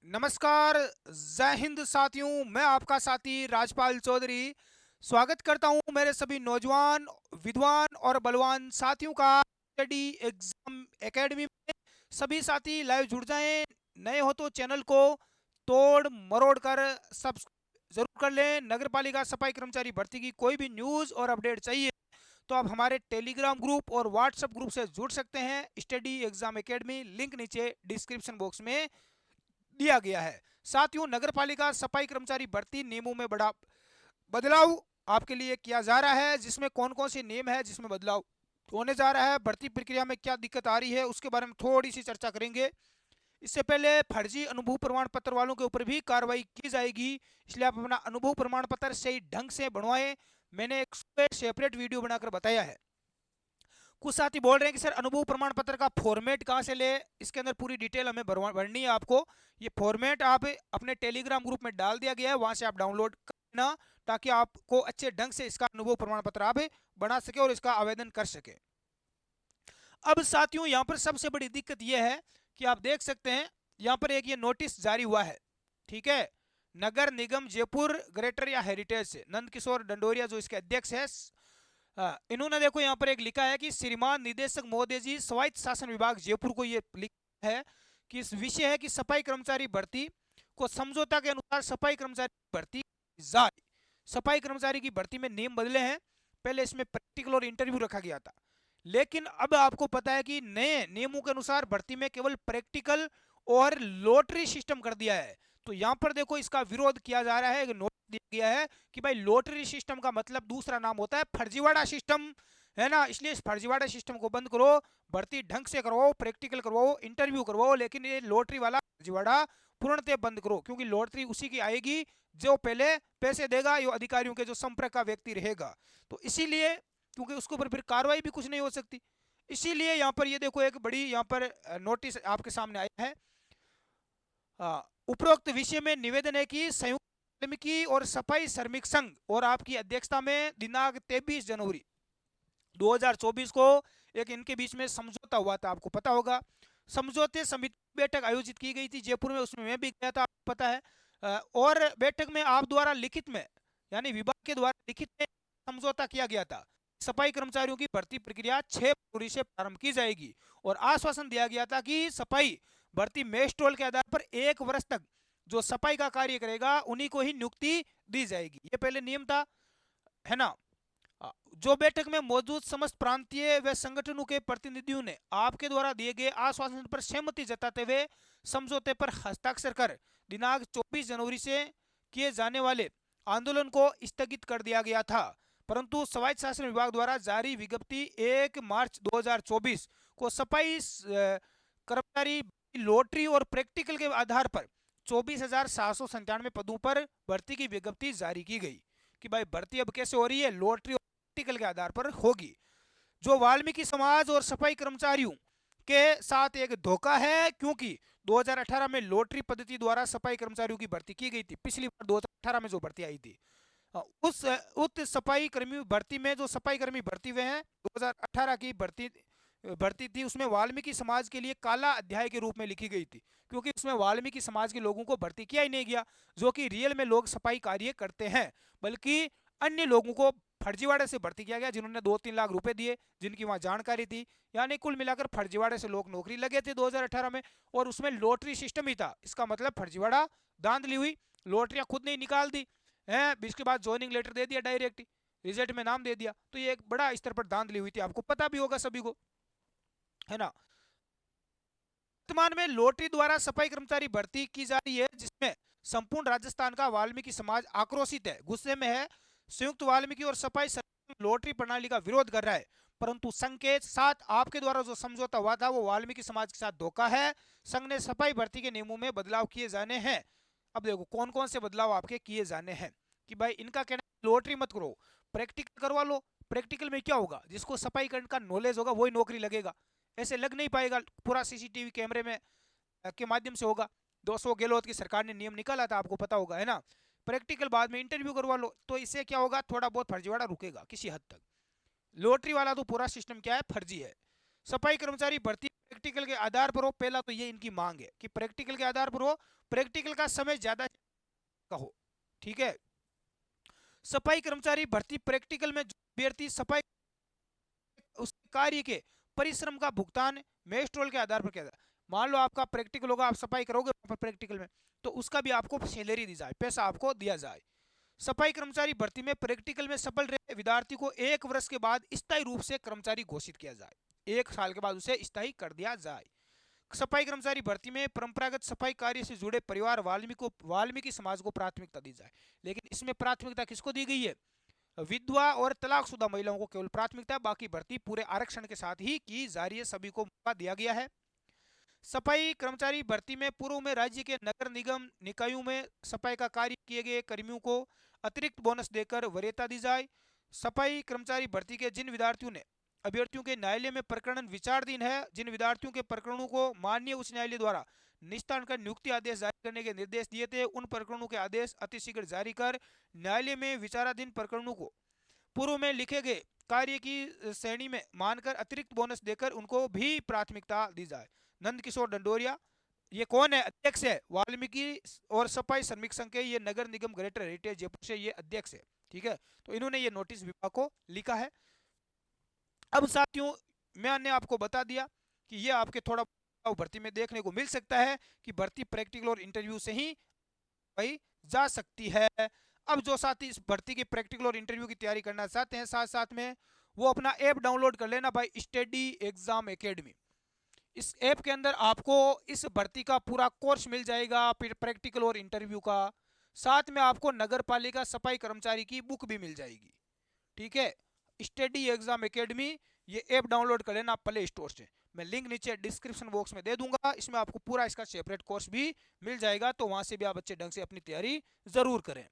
नमस्कार, जय हिंद साथियों। मैं आपका साथी राजपाल चौधरी स्वागत करता हूं मेरे सभी नौजवान, विद्वान और बलवान साथियों का स्टडी एग्जाम एकेडमी में। सभी साथी लाइव जुड़ जाएं। नए हो तो चैनल को तोड़ मरोड़ कर सब जरूर कर लें। नगर पालिका सफाई कर्मचारी भर्ती की कोई भी न्यूज़ और अपडेट चाहिए तो आप हमारे टेलीग्राम ग्रुप और व्हाट्सएप ग्रुप से जुड़ सकते हैं। स्टडी एग्जाम एकेडमी लिंक नीचे डिस्क्रिप्शन बॉक्स में दिया गया है। साथियों, नगरपालिका सफाई कर्मचारी भर्ती नियमों में बड़ा बदलाव आपके लिए किया जा रहा है, जिसमें कौन कौन से नियम है जिसमें बदलाव होने जा रहा है, भर्ती प्रक्रिया में क्या दिक्कत आ रही है, उसके बारे में थोड़ी सी चर्चा करेंगे। इससे पहले फर्जी अनुभव प्रमाण पत्र वालों के ऊपर भी कार्रवाई की जाएगी, इसलिए आप अपना अनुभव प्रमाण पत्र सही ढंग से बनवाएं। मैंने एक सेपरेट वीडियो बनाकर बताया है। कुछ साथी बोल रहे हैं कि सर अनुभव प्रमाण पत्र का फॉर्मेट कहाँ से ले, इसके अंदर पूरी डिटेल हमें भरनी है आपको। ये फॉर्मेट आप अपने टेलीग्राम ग्रुप में डाल दिया गया है, वहां से आप डाउनलोड करना, ताकि आपको अच्छे ढंग से इसका अनुभव प्रमाण पत्र आप बना सके और इसका आवेदन कर सके। अब साथियों, यहाँ पर सबसे बड़ी दिक्कत यह है कि आप देख सकते हैं यहाँ पर एक ये नोटिस जारी हुआ है, ठीक है। नगर निगम जयपुर ग्रेटर या हेरिटेज से नंद किशोर डंडोरिया जो इसके अध्यक्ष है, इन्होंने देखो यहाँ पर एक लिखा है कि श्रीमान निदेशक महोदय जी, स्वायत्त शासन विभाग जयपुर को ये लिखा है कि इस विषय है कि सफाई कर्मचारी भर्ती को समझौता के अनुसार सफाई कर्मचारी भर्ती जारी। सफाई कर्मचारी की भर्ती में नियम बदले हैं। पहले इसमें प्रैक्टिकल और इंटरव्यू रखा गया था, लेकिन अब आपको पता है कि नए नियमों के अनुसार भर्ती में केवल प्रैक्टिकल और लॉटरी सिस्टम कर दिया है। तो यहाँ पर देखो इसका विरोध किया जा रहा है, नोटिस दिया गया है कि भाई लॉटरी सिस्टम का मतलब दूसरा नाम होता है फर्जीवाड़ा सिस्टम, है ना। इसलिए इस फर्जीवाड़ा सिस्टम को बंद करो, भर्ती ढंग से करवाओ, प्रैक्टिकल करवाओ, इंटरव्यू करवाओ, लेकिन ये लॉटरी वाला फर्जीवाड़ा पूर्णतः बंद करो, क्योंकि लॉटरी उसी की आएगी जो पहले पैसे देगा, यो अधिकारियों के जो संपर्क का व्यक्ति रहेगा। तो इसीलिए, क्योंकि उसके ऊपर फिर कार्रवाई भी कुछ नहीं हो सकती, इसीलिए यहाँ पर ये देखो एक बड़ी यहाँ पर नोटिस आपके सामने आया है। उपरोक्त विषय में निवेदन है कि संयुक्त वाल्मीकि और सफाई श्रमिक संघ और आपकी अध्यक्षता में दिनांक 23 जनवरी 2024 को एक इनके बीच में समझौता हुआ था, आपको पता होगा। समझौते समिति बैठक आयोजित की गई थी जयपुर में, उसमें मैं भी गया था, आपको पता है। और बैठक में आप द्वारा लिखित में, यानी विभाग के द्वारा लिखित में समझौता किया गया था। सफाई कर्मचारियों की भर्ती प्रक्रिया 6 फरवरी से प्रारंभ की जाएगी और आश्वासन दिया गया था कि सफाई भर्ती मेस्ट्रोल के आधार पर 1 वर्ष तक जो सफाई का कार्य करेगा उन्हीं को ही नियुक्ति दी जाएगी। ये पहले नियम था, है ना। जो बैठक में मौजूद समस्त प्रांतीय व संगठनों के प्रतिनिधियों ने आपके द्वारा दिए गए आश्वासन पर सहमति जताते हुए समझौते पर हस्ताक्षर कर दिनांक 24 जनवरी से किए जाने वाले आंदोलन को स्थगित कर दिया गया था। परंतु स्वायत्त शासन विभाग द्वारा जारी विज्ञप्ति 1 मार्च 2024 को सफाई कर्मचारी लॉटरी और प्रैक्टिकल के आधार पर 24,797 पदों पर भर्ती की विज्ञप्ति जारी की गई कि भाई भर्ती अब कैसे हो रही है, लॉटरी और प्रैक्टिकल के आधार पर होगी, जो वाल्मीकि समाज और सफाई कर्मचारियों के साथ एक धोखा है, क्योंकि 2018 में लॉटरी पद्धति द्वारा सफाई कर्मचारियों की भर्ती की गई थी। पिछली बार 2018 में जो भर्ती आई थी, उस सफाई कर्मी भर्ती में जो सफाई कर्मी भर्ती हुए हैं 2018 की भर्ती थी, उसमें वाल्मीकि समाज के लिए काला अध्याय के रूप में लिखी गई थी, क्योंकि उसमें वाल्मीकि समाज के लोगों को भर्ती किया ही नहीं गया, जो कि रियल में लोग सफाई कार्य करते हैं, बल्कि अन्य लोगों को फर्जीवाड़े से भर्ती किया गया, जिन्होंने 2-3 लाख रुपए दिए, जिनकी वहां जानकारी थी। यानी कुल मिलाकर फर्जीवाड़े से लोग नौकरी लगे थे 2018 में, और उसमें लॉटरी सिस्टम ही था। इसका मतलब फर्जीवाड़ा धांधली हुई, लॉटरियां खुद नहीं निकाल दी है, इसके बाद ज्वाइनिंग लेटर दे दिया, डायरेक्ट रिजल्ट में नाम दे दिया। तो ये एक बड़ा स्तर पर धांधली हुई थी, आपको पता भी होगा सभी को, है ना। वर्तमान में लॉटरी द्वारा सफाई कर्मचारी भर्ती की जा रही है, जिसमें संपूर्ण राजस्थान का वाल्मीकि समाज आक्रोशित है, गुस्से में है। संयुक्त वाल्मीकि और सफाई लॉटरी प्रणाली का विरोध कर रहा है, परंतु संघ के साथ आपके द्वारा जो समझौता हुआ था वो वाल्मीकि समाज के साथ धोखा है। संघ ने सफाई भर्ती के नियमों में बदलाव किए जाने हैं। अब देखो कौन कौन से बदलाव आपके किए जाने हैं, कि भाई इनका कहना है लॉटरी मत करो, प्रैक्टिकल करवा लो। प्रैक्टिकल में क्या होगा, जिसको सफाई करने का नॉलेज होगा वही नौकरी लगेगा, ऐसे लग नहीं पाएगा, पूरा सीसीटीवी कैमरे में के माध्यम से होगा। 200 गहलोत की सरकार ने नियम निकाला था, आपको पता होगा, है ना। प्रैक्टिकल बाद में इंटरव्यू करवा लो, तो इससे क्या होगा, थोड़ा बहुत फर्जीवाड़ा रुकेगा किसी हद तक। लॉटरी वाला तो पूरा सिस्टम क्या है, फर्जी है। सफाई कर्मचारी भर्ती प्रैक्टिकल के आधार पर हो, पहला तो ये इनकी मांग है कि प्रैक्टिकल के आधार पर हो, प्रैक्टिकल का समय ज्यादा का हो। ठीक है। सफाई कर्मचारी भर्ती प्रैक्टिकल में जो अभ्यर्थी सफाई उस कार्य के परिश्रम का भुगतान मेस्ट्रोल के आधार पर किया जाए। मान लो आपका प्रैक्टिकल होगा, आप सफाई करोगे प्रैक्टिकल में, तो उसका भी आपको सैलरी दी जाए, पैसा आपको दिया जाए। सफाई कर्मचारी भर्ती में प्रैक्टिकल में सफल रहे विद्यार्थी को 1 वर्ष के बाद स्थायी रूप से कर्मचारी घोषित किया जाए, 1 साल के बाद उसे स्थायी कर दिया जाए। सफाई कर्मचारी भर्ती में परंपरागत सफाई कार्य से जुड़े परिवार वाल्मीकि समाज को प्राथमिकता दी जाए। लेकिन इसमें प्राथमिकता किसको दी गई है? विधवा और तलाकशुदा महिलाओं को केवल प्राथमिकता, बाकी भर्ती पूरे आरक्षण के साथ ही की जा रही है, सभी को मौका दिया गया है। सफाई कर्मचारी भर्ती में पूर्व में राज्य के नगर निगम निकायों में सफाई का कार्य किए गए कर्मियों को अतिरिक्त बोनस देकर वरीयता दी जाए। सफाई कर्मचारी भर्ती के जिन विद्यार्थियों ने अभ्यर्थियों के न्यायालय में प्रकरण विचाराधीन है, जिन विद्यार्थियों के प्रकरणों को माननीय उच्च न्यायालय द्वारा निस्तारण कर नियुक्ति आदेश जारी करने के निर्देश दिए थे, उन प्रकरणों के आदेश अतिशीघ्र जारी कर न्यायालय में विचाराधीन प्रकरणों को पूर्व में लिखे गए कार्य की श्रेणी में मानकर अतिरिक्त बोनस देकर उनको भी प्राथमिकता दी जाए। नंद किशोर डंडोरिया, ये कौन है? अध्यक्ष है वाल्मीकि और सफाई श्रमिक संघ के, ये नगर निगम ग्रेटर हेरिटेज जयपुर से ये अध्यक्ष है। ठीक है, तो इन्होंने ये नोटिस विभाग को लिखा है। अब साथियों, मैंने आपको बता दिया कि ये आपके थोड़ा भर्ती में देखने को मिल सकता है कि भर्ती प्रैक्टिकल और इंटरव्यू से ही भाई जा सकती है। अब जो साथी इस भर्ती की प्रैक्टिकल और इंटरव्यू की तैयारी करना चाहते हैं, साथ साथ में वो अपना ऐप डाउनलोड कर लेना भाई, स्टडी एग्जाम एकेडमी। इस ऐप के अंदर आपको इस भर्ती का पूरा कोर्स मिल जाएगा, फिर प्रैक्टिकल और इंटरव्यू का, साथ में आपको नगर पालिका सफाई कर्मचारी की बुक भी मिल जाएगी। ठीक है, स्टडी एग्जाम एकेडमी, ये ऐप डाउनलोड कर लेना प्ले स्टोर से, मैं लिंक नीचे डिस्क्रिप्शन बॉक्स में दे दूंगा। इसमें आपको पूरा इसका सेपरेट कोर्स भी मिल जाएगा, तो वहां से भी आप अच्छे ढंग से अपनी तैयारी जरूर करें।